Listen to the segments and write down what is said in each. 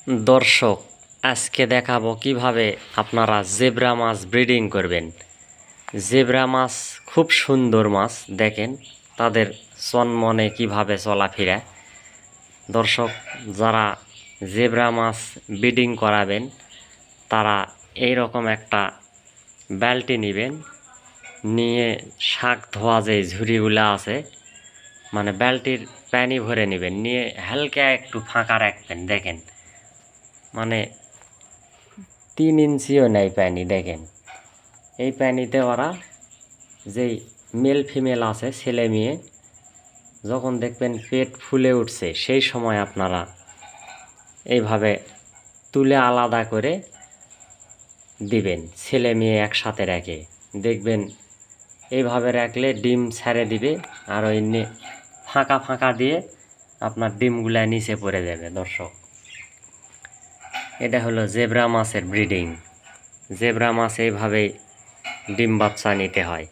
দর্শক, আজকে দেখাবো কিভাবে আপনারা জেব্রা মাছ ব্রিডিং করবেন। জেব্রা মাছ খুব সুন্দর মাছ, দেখেন তাদের চনমনে কিভাবে চলাফেরা। দর্শক, যারা জেব্রা মাছ ব্রিডিং করাবেন তারা এই রকম একটা বালতি নেবেন, নিয়ে শাক ধোয়া যে ঝুড়িগুলো আছে, মানে বালতির পানি ভরে নেবেন, নিয়ে হালকা একটু ফাঁকা রাখবেন। দেখেন মানে 3 ইঞ্চিও নেই পানি। দেখেন এই পানিতে ওরা যেই মেল ফিমেল আছে, ছেলে মেয়ে, যখন দেখবেন পেট ফুলে উঠছে সেই সময় আপনারা এইভাবে তুলে আলাদা করে দিবেন, ছেলে মেয়ে একসাথে রেখে। দেখবেন এইভাবে রাখলে ডিম ছেড়ে দিবে, আর ওই ফাঁকা ফাঁকা দিয়ে আপনার ডিমগুলা নিচে পড়ে যাবে। দর্শক, এটা হলো জেব্রা মাছের ব্রিডিং। জেব্রা মাছ এইভাবেই ডিম বাচ্চা নিতে হয়।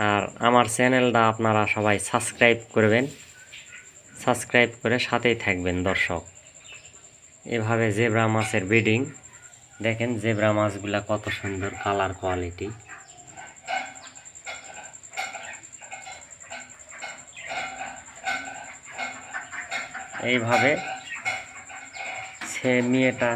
আর আমার চ্যানেলটা আপনারা সবাই সাবস্ক্রাইব করবেন, সাবস্ক্রাইব করে সাথেই থাকবেন। দর্শক, এভাবে জেব্রা মাছের ব্রিডিং। দেখেন জেব্রা মাছগুলা কত সুন্দর কালার কোয়ালিটি। এইভাবে সে মেয়েটা